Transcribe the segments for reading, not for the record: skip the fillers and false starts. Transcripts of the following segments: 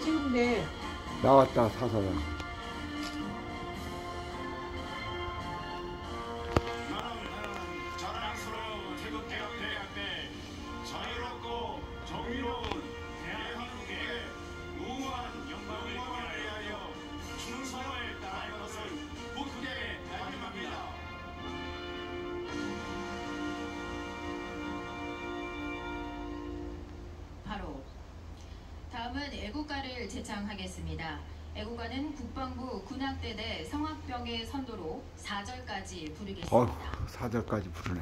찍은데 나왔다 사사가. 나는 자랑스러운 태극기한테 자유롭고 정의로운 대한민국의 무한 영광을 위하여 충성을 다할 것을 굳게 다짐합니다. 바로 다음은 애국가를 제창하겠습니다. 애국가는 국방부 군악대대 성악병의 선도로 4절까지 부르겠습니다. 어휴, 사절까지 부르네.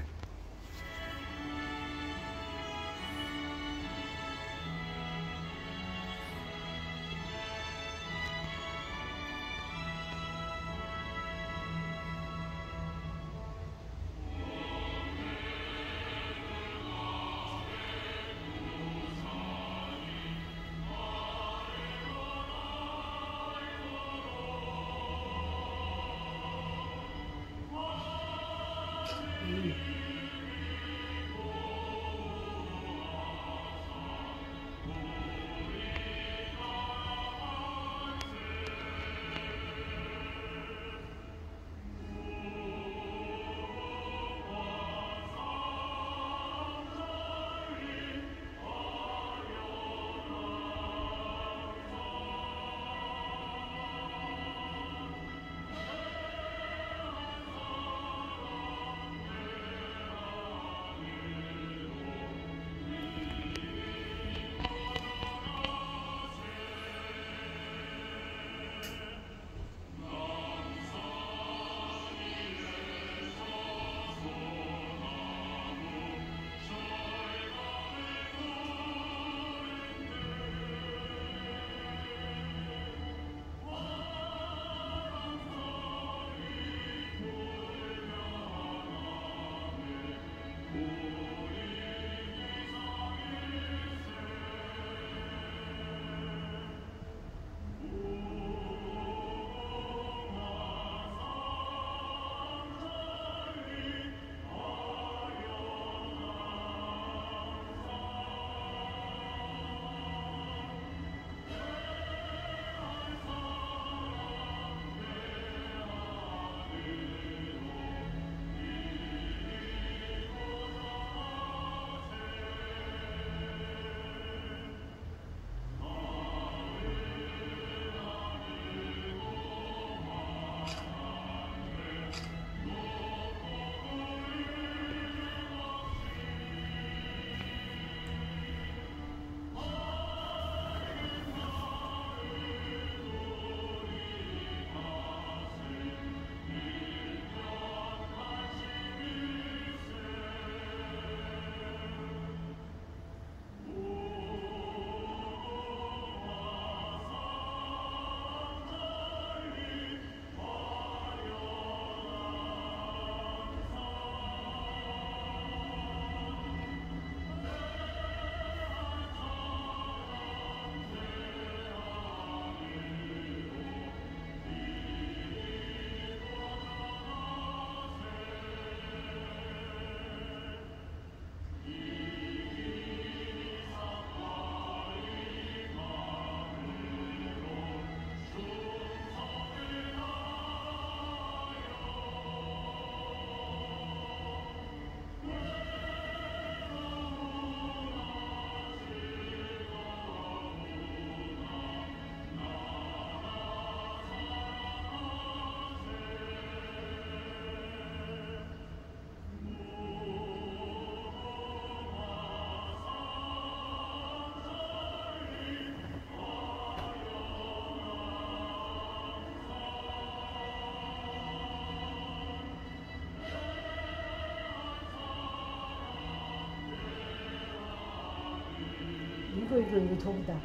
이거 저기다.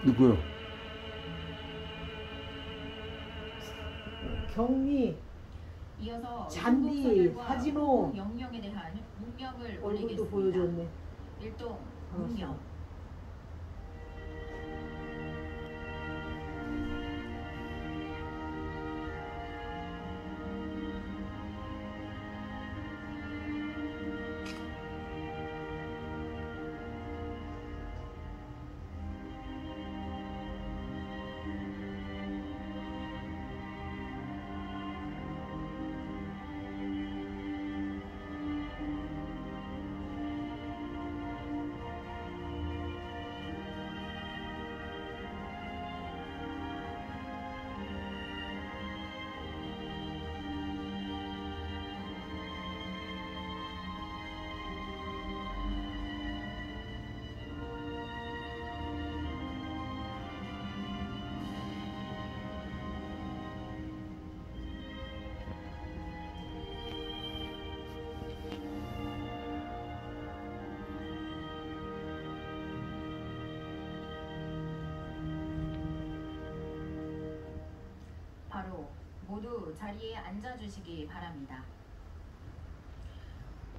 누구요? 경미, 이어서 잔디, 중국사들과 하진호 영령에 대한 문명을 얼굴도 올리겠습니다. 보여줬네. 일동 문명. 모두 자리에 앉아주시기 바랍니다.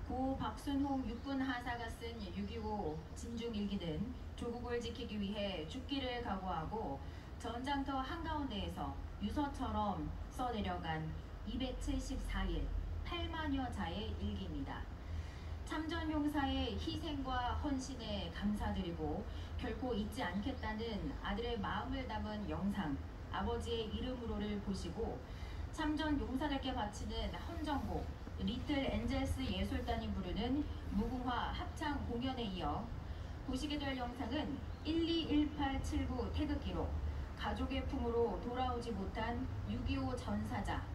고 박순홍 육군 하사가 쓴 6.25 진중일기는 조국을 지키기 위해 죽기를 각오하고 전장터 한가운데에서 유서처럼 써내려간 274일 8만여 자의 일기입니다. 참전용사의 희생과 헌신에 감사드리고 결코 잊지 않겠다는 아들의 마음을 담은 영상 아버지의 이름으로를 보시고 참전용사들께 바치는 헌정곡 리틀 엔젤스 예술단이 부르는 무궁화 합창 공연에 이어 보시게 될 영상은 121879 태극기로 가족의 품으로 돌아오지 못한 6.25 전사자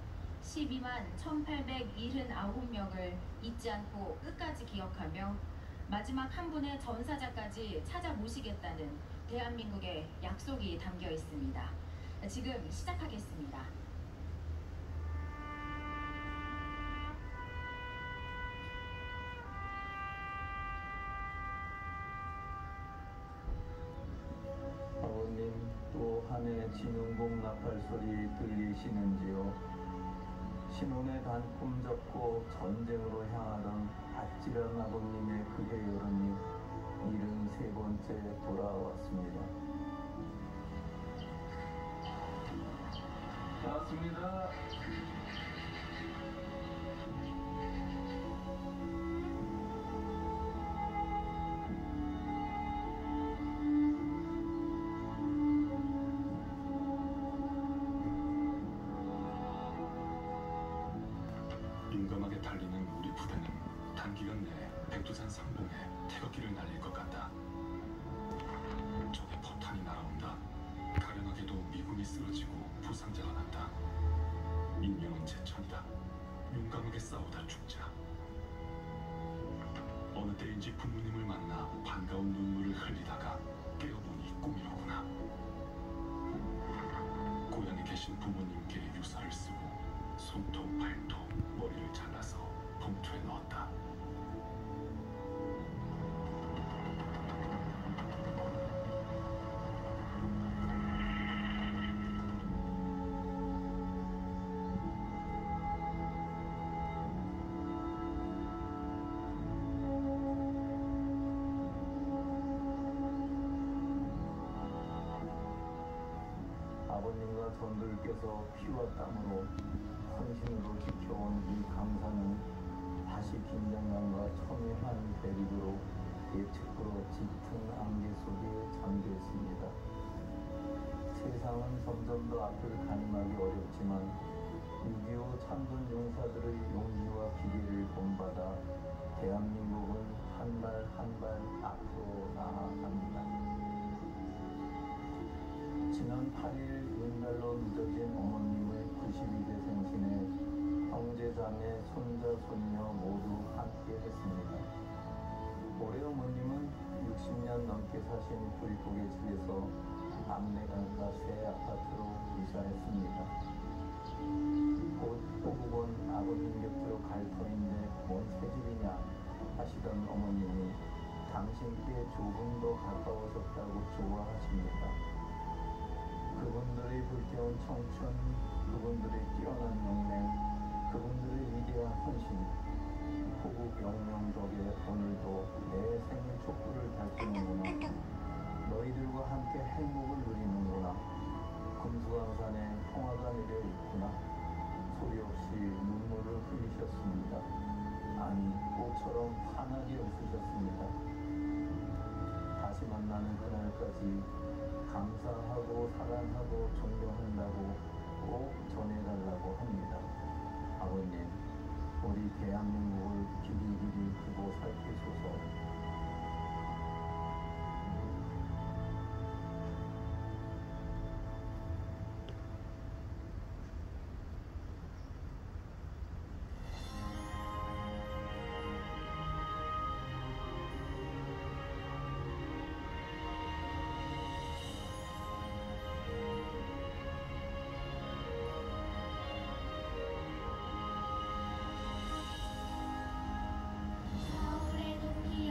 12만 1879명을 잊지 않고 끝까지 기억하며 마지막 한 분의 전사자까지 찾아 모시겠다는 대한민국의 약속이 담겨 있습니다. 지금 시작하겠습니다. 아버님, 또 한 해 진흥봉 나팔 소리 들리시는지요? 신혼의 단꿈 접고 전쟁으로 향하던 아찔한 아버님의 그해 여름이 73번째 돌아왔습니다. 반갑습니다. 용감하게 달리는 우리 부대는 단기간 내에 백두산 상공에 태극기를 날릴 것 같다. 적의 포탄이 날아온다. 가련하게도 미군이 쓰러지고 부상자가 난다. 인명은 제천이다. 용감하게 싸우다 죽자. 어느 때인지 부모님을 만나 반가운 눈물을 흘리다가 깨어보니 꿈이로구나. 고향에 계신 부모님께 유서를 쓰고 손톱, 발톱, 머리를 잘라서 봉투에 넣었다. 아버님과 전들께서 피와 땀으로 헌신으로 지켜온 이 강산은 다시 긴장감과 첨예한 대립으로 예측으로 짙은 안개 속에 잠겨 있습니다. 세상은 점점 더 앞을 가늠하기 어렵지만 6.25 참전 용사들의 용기와 기계를 본받아 대한민국은 한 발 한 발 앞으로 나아갑니다. 지난 8일 왼날로 늦어진 어머님의 92대 생신에 형제, 자매, 손자, 손녀 모두 함께 했습니다. 올해 어머님은 60년 넘게 사신 불국의 집에서 안내강가 새 아파트로 이사했습니다. 곧 호국은 아버님 곁으로 갈 터인데 뭔 새집이냐 하시던 어머님이 당신께 조금 더 가까워졌다고 좋아하십니다. 그분들의 불태운 청춘, 그분들의 뛰어난 용맹, 그분들의 위대한 헌신, 호국 영령 덕에 오늘도 내 생일 촛불을 밝히는구나. 너희들과 함께 행복을 누리는구나. 금수강산에 평화가 내려 있구나. 소리 없이 눈물을 흘리셨습니다. 아니, 꽃처럼 환하게 웃으셨습니다. 다시 만나는 그날까지 감사하고 사랑하고 존경한다고 꼭 전해달라고 합니다. 아버님, 우리 대한민국을 길이길이 두고 살피소서. 서울의 높이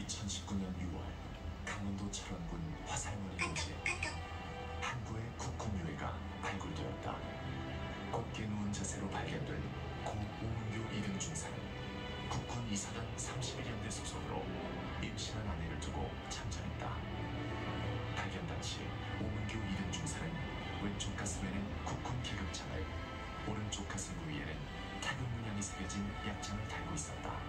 2019년 6월 강원도 철원군 화살머리 도시에 한부의 국군유해가 발굴되었다. 곧게 누운 자세로 발견된 고 오문규 2등 중사는 국군 이사단 31연대 소속으로 임신한 아내를 두고 참전했다. 발견 당시 오문규 2등 중사는 왼쪽 가슴에는 국군 계급장을, 오른쪽 가슴 부위에는 태극 문양이 새겨진 약장을 달고 있었다.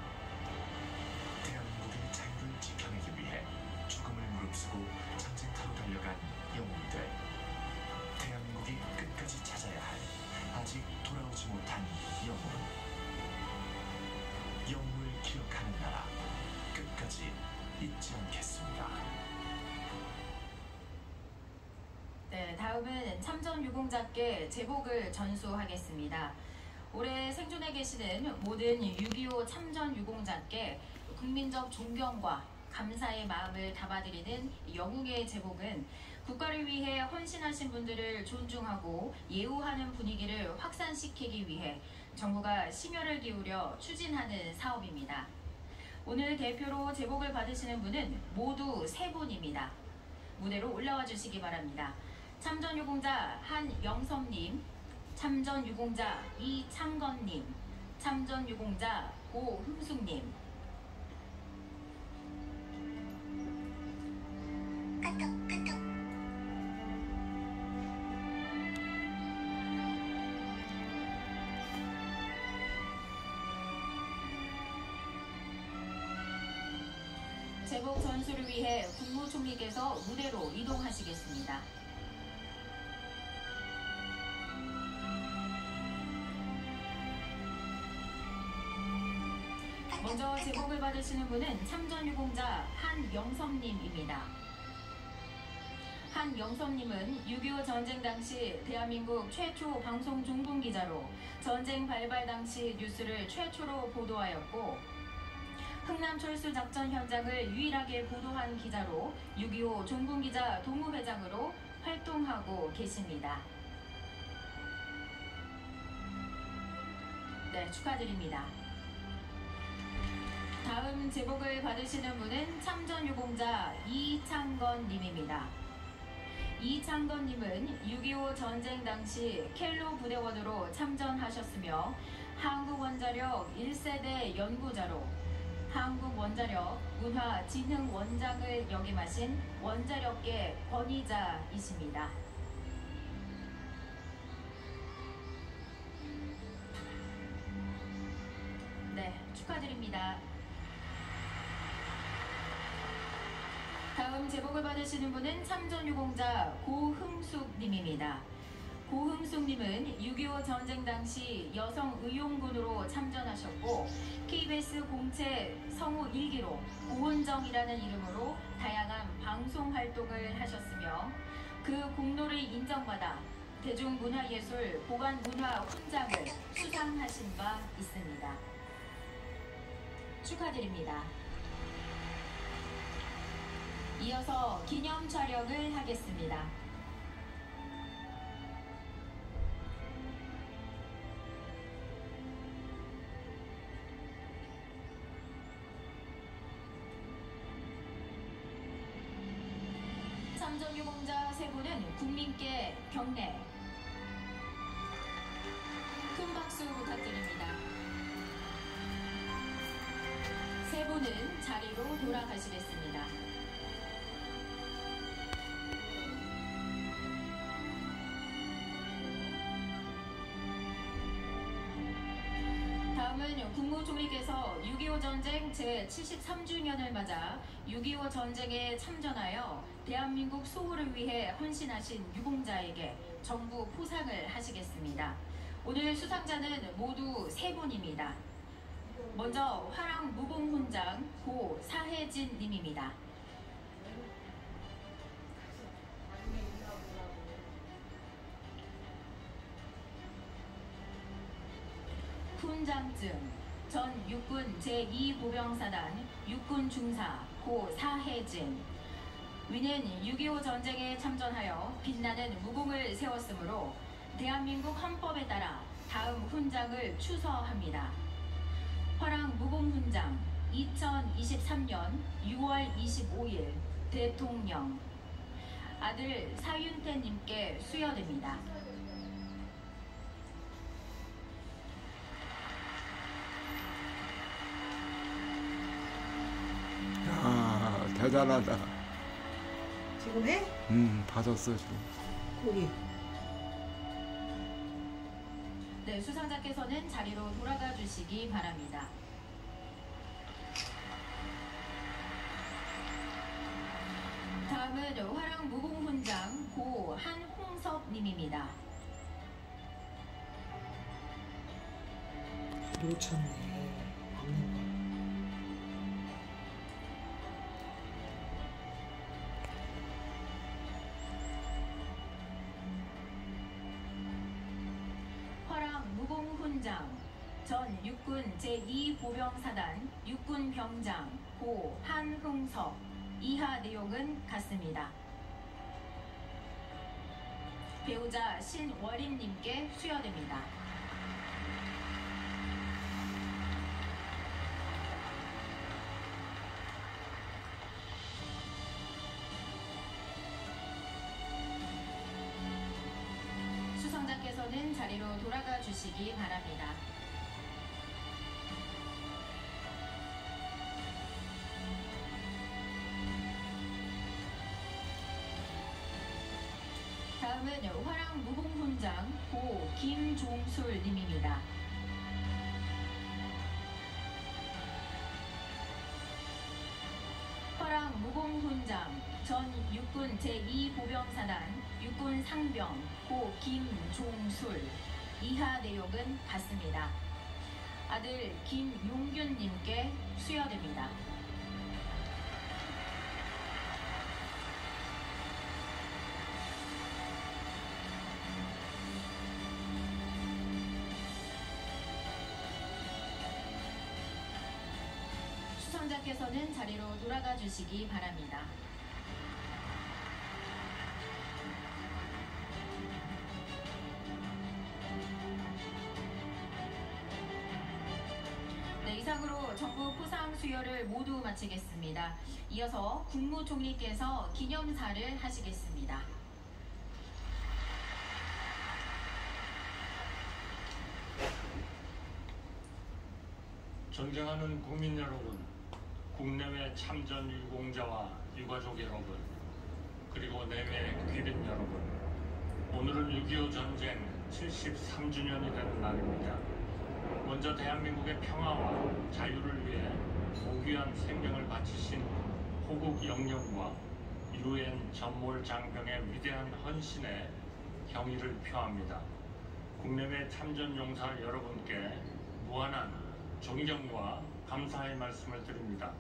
대한민국의 자유를 지켜내기 위해 죽음을 무릅쓰고 전쟁터로 달려간 영웅들. 대한민국이 끝까지 찾아야 할 아직 돌아오지 못한 영웅. 영웅을 기억하는 나라. 끝까지 잊지 않겠습니다. 네, 다음은 참전 유공자께 제복을 전수하겠습니다. 올해 생존해 계시는 모든 6.25 참전 유공자께 국민적 존경과 감사의 마음을 담아드리는 영웅의 제복은 국가를 위해 헌신하신 분들을 존중하고 예우하는 분위기를 확산시키기 위해 정부가 심혈을 기울여 추진하는 사업입니다. 오늘 대표로 제복을 받으시는 분은 모두 3분입니다. 무대로 올라와 주시기 바랍니다. 참전유공자 한영섭님, 참전유공자 이창건님, 참전유공자 고흥숙님. 제복 전수를 위해 국무총리께서 무대로 이동하시겠습니다. 먼저 제복을 받으시는 분은 참전유공자 한영섭님입니다. 한영섭님은 6.25 전쟁 당시 대한민국 최초 방송 종군 기자로 전쟁 발발 당시 뉴스를 최초로 보도하였고, 흥남철수 작전 현장을 유일하게 보도한 기자로 6.25 종군 기자 동호회장으로 활동하고 계십니다. 네, 축하드립니다. 다음 제복을 받으시는 분은 참전유공자 이창건님입니다. 이창건님은 6.25 전쟁 당시 켈로 부대원으로 참전하셨으며 한국원자력 1세대 연구자로 한국원자력 문화진흥원장을 역임하신 원자력계 권위자이십니다. 네, 축하드립니다. 다음 제복을 받으시는 분은 참전유공자 고흥숙님입니다. 고흥숙님은 6.25 전쟁 당시 여성의용군으로 참전하셨고 KBS 공채 성우 1기로 고은정이라는 이름으로 다양한 방송 활동을 하셨으며 그 공로를 인정받아 대중문화예술 보관문화 훈장을 수상하신 바 있습니다. 축하드립니다. 이어서 기념 촬영을 하겠습니다. 참전유공자 3분은 국민께 경례. 큰 박수 부탁드립니다. 3분은 자리로 돌아가시겠습니다. 다음은 국무총리께서 6.25 전쟁 제73주년을 맞아 6.25 전쟁에 참전하여 대한민국 수호를 위해 헌신하신 유공자에게 정부 포상을 하시겠습니다. 오늘 수상자는 모두 3분입니다. 먼저 화랑 무공훈장 고사혜진 님입니다. 훈장증 전 육군 제2보병사단 육군 중사 고사혜진. 위는 6.25 전쟁에 참전하여 빛나는 무공을 세웠으므로 대한민국 헌법에 따라 다음 훈장을 추서합니다. 화랑 무공훈장 2023년 6월 25일 대통령 아들 사윤태님께 수여됩니다. 야, 대단하다. 지금 해? 받았어 지금. 우리. 네, 수상자께서는 자리로 돌아가 주시기 바랍니다. 다음은 화랑 무공훈장 고 한홍섭님입니다. 놓쳤네. 화랑 무공훈장 전 육군 제2보병사단 육군병장 고 한흥섭 이하 내용은 같습니다. 배우자 신월인님께 수여됩니다. 수상자께서는 자리로 돌아가 주시기 바랍니다. 다음은 화랑 무공훈장 고 김종술님입니다. 화랑 무공훈장 전 육군 제2보병사단 육군상병 고 김종술 이하 내용은 같습니다. 아들 김용균님께 수여됩니다. 수상자께서는 자리로 돌아가 주시기 바랍니다. 네, 이상으로 정부 포상 수여를 모두 마치겠습니다. 이어서 국무총리께서 기념사를 하시겠습니다. 존경하는 국민 여러분, 국내외 참전 유공자와 유가족 여러분, 그리고 내외 귀빈 여러분, 오늘은 6.25 전쟁 73주년이 되는 날입니다. 먼저 대한민국의 평화와 자유를 위해 무귀한 생명을 바치신 호국 영령과 유엔 전몰 장병의 위대한 헌신에 경의를 표합니다. 국내외 참전 용사 여러분께 무한한 존경과 감사의 말씀을 드립니다.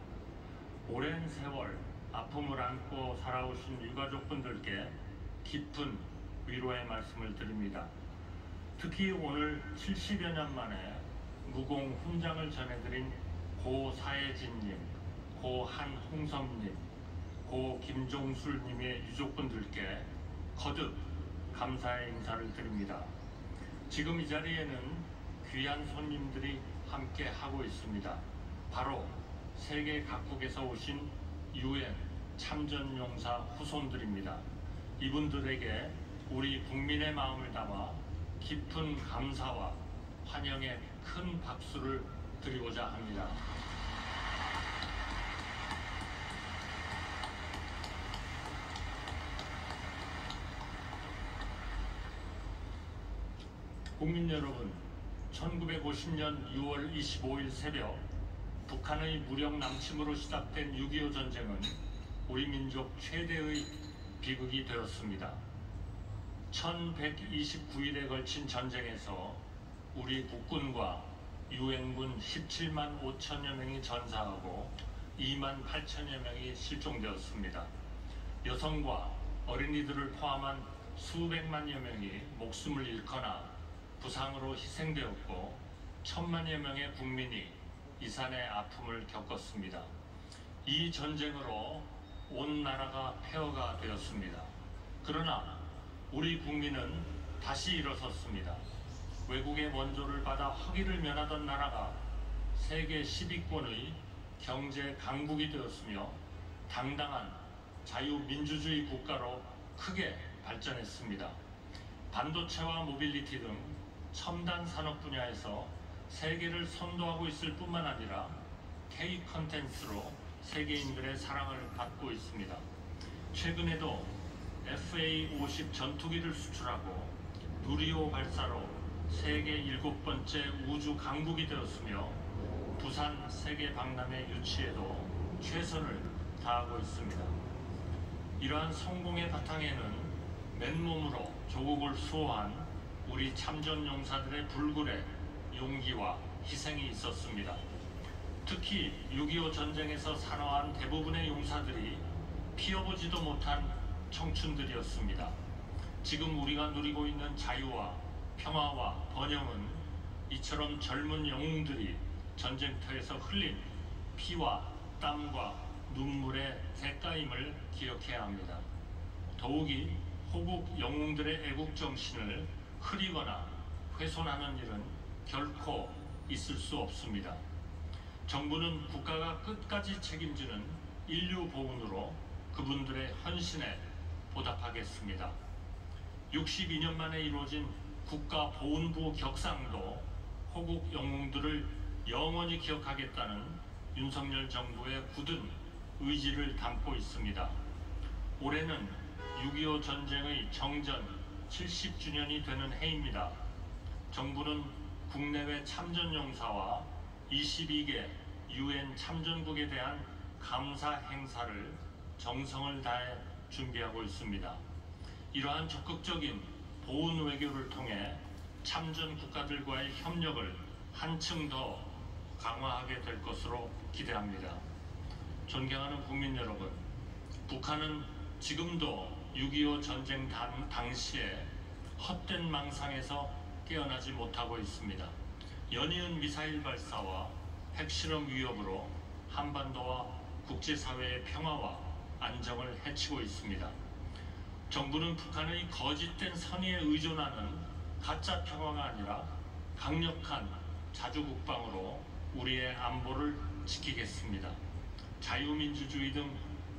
오랜 세월 아픔을 안고 살아오신 유가족분들께 깊은 위로의 말씀을 드립니다. 특히 오늘 70여 년 만에 무공 훈장을 전해드린 고 사혜진님, 고 한홍섭님, 고 김종술님의 유족분들께 거듭 감사의 인사를 드립니다. 지금 이 자리에는 귀한 손님들이 함께 하고 있습니다. 바로 세계 각국에서 오신 유엔 참전용사 후손들입니다. 이분들에게 우리 국민의 마음을 담아 깊은 감사와 환영의 큰 박수를 드리고자 합니다. 국민 여러분, 1950년 6월 25일 새벽 북한의 무력 남침으로 시작된 6.25 전쟁은 우리 민족 최대의 비극이 되었습니다. 1129일에 걸친 전쟁에서 우리 국군과 유엔군 17만 5천여 명이 전사하고 2만 8천여 명이 실종되었습니다. 여성과 어린이들을 포함한 수백만여 명이 목숨을 잃거나 부상으로 희생되었고 1,000만여 명의 국민이 이산의 아픔을 겪었습니다. 이 전쟁으로 온 나라가 폐허가 되었습니다. 그러나 우리 국민은 다시 일어섰습니다. 외국의 원조를 받아 허기를 면하던 나라가 세계 10위권의 경제 강국이 되었으며 당당한 자유민주주의 국가로 크게 발전했습니다. 반도체와 모빌리티 등 첨단 산업 분야에서 세계를 선도하고 있을 뿐만 아니라 K 컨텐츠로 세계인들의 사랑을 받고 있습니다. 최근에도 FA-50 전투기를 수출하고 누리호 발사로 세계 7번째 우주 강국이 되었으며 부산 세계 박람회 유치에도 최선을 다하고 있습니다. 이러한 성공의 바탕에는 맨몸으로 조국을 수호한 우리 참전용사들의 불굴의 용기와 희생이 있었습니다. 특히 6.25 전쟁에서 산화한 대부분의 용사들이 피어보지도 못한 청춘들이었습니다. 지금 우리가 누리고 있는 자유와 평화와 번영은 이처럼 젊은 영웅들이 전쟁터에서 흘린 피와 땀과 눈물의 대가임을 기억해야 합니다. 더욱이 호국 영웅들의 애국정신을 흐리거나 훼손하는 일은 결코 있을 수 없습니다. 정부는 국가가 끝까지 책임지는 인류 보훈으로 그분들의 헌신에 보답하겠습니다. 62년 만에 이루어진 국가보훈부 격상도 호국 영웅들을 영원히 기억하겠다는 윤석열 정부의 굳은 의지를 담고 있습니다. 올해는 6.25 전쟁의 정전 70주년이 되는 해입니다. 정부는 국내외 참전용사와 22개 UN 참전국에 대한 감사 행사를 정성을 다해 준비하고 있습니다. 이러한 적극적인 보훈 외교를 통해 참전 국가들과의 협력을 한층 더 강화하게 될 것으로 기대합니다. 존경하는 국민 여러분, 북한은 지금도 6.25 전쟁 당시에 헛된 망상에서 깨어나지 못하고 있습니다. 연이은 미사일 발사와 핵실험 위협으로 한반도와 국제사회의 평화와 안정을 해치고 있습니다. 정부는 북한의 거짓된 선의에 의존하는 가짜 평화가 아니라 강력한 자주국방으로 우리의 안보를 지키겠습니다. 자유민주주의 등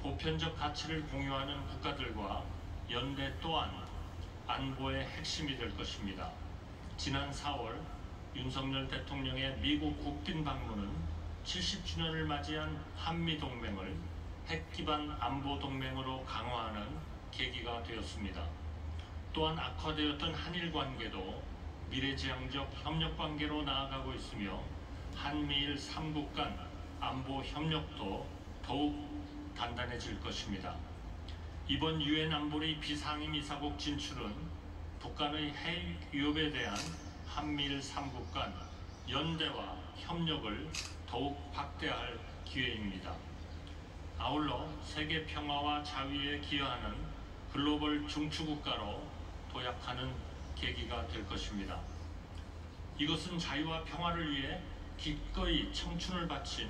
보편적 가치를 공유하는 국가들과 연대 또한 안보의 핵심이 될 것입니다. 지난 4월 윤석열 대통령의 미국 국빈 방문은 70주년을 맞이한 한미동맹을 핵기반 안보동맹으로 강화하는 계기가 되었습니다. 또한 악화되었던 한일 관계도 미래지향적 협력관계로 나아가고 있으며 한미일 3국 간 안보 협력도 더욱 단단해질 것입니다. 이번 유엔 안보리 비상임 이사국 진출은 북한의 핵 위협에 대한 한미일 3국 간 연대와 협력을 더욱 확대할 기회입니다. 아울러 세계 평화와 자유에 기여하는 글로벌 중추국가로 도약하는 계기가 될 것입니다. 이것은 자유와 평화를 위해 기꺼이 청춘을 바친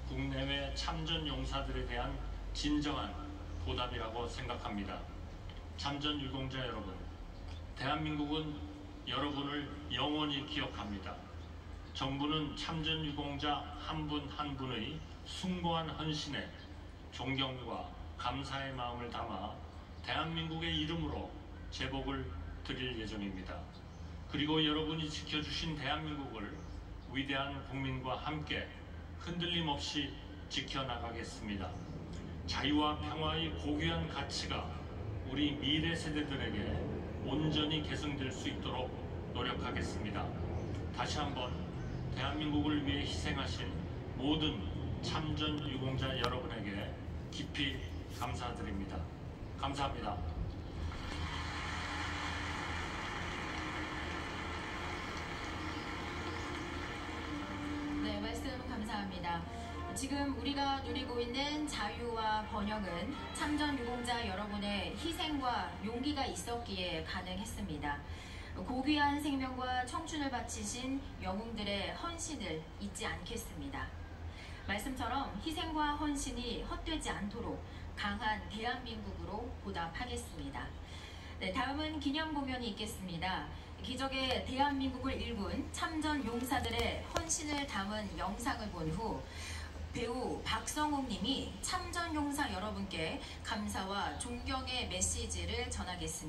국내외 참전 용사들에 대한 진정한 보답이라고 생각합니다. 참전 유공자 여러분, 대한민국은 여러분을 영원히 기억합니다. 정부는 참전 유공자 한 분 한 분의 숭고한 헌신에 존경과 감사의 마음을 담아 대한민국의 이름으로 제복을 드릴 예정입니다. 그리고 여러분이 지켜주신 대한민국을 위대한 국민과 함께 흔들림 없이 지켜나가겠습니다. 자유와 평화의 고귀한 가치가 우리 미래 세대들에게 온전히 계승될 수 있도록 노력하겠습니다. 다시 한번 대한민국을 위해 희생하신 모든 참전 유공자 여러분에게 깊이 감사드립니다. 감사합니다. 네, 말씀 감사합니다. 지금 우리가 누리고 있는 자유와 번영은 참전 유공자 여러분의 희생과 용기가 있었기에 가능했습니다. 고귀한 생명과 청춘을 바치신 영웅들의 헌신을 잊지 않겠습니다. 말씀처럼 희생과 헌신이 헛되지 않도록 강한 대한민국으로 보답하겠습니다. 네, 다음은 기념 공연이 있겠습니다. 기적의 대한민국을 일군 참전 용사들의 헌신을 담은 영상을 본 후 배우 박성욱 님이 참전용사 여러분께 감사와 존경의 메시지를 전하겠습니다.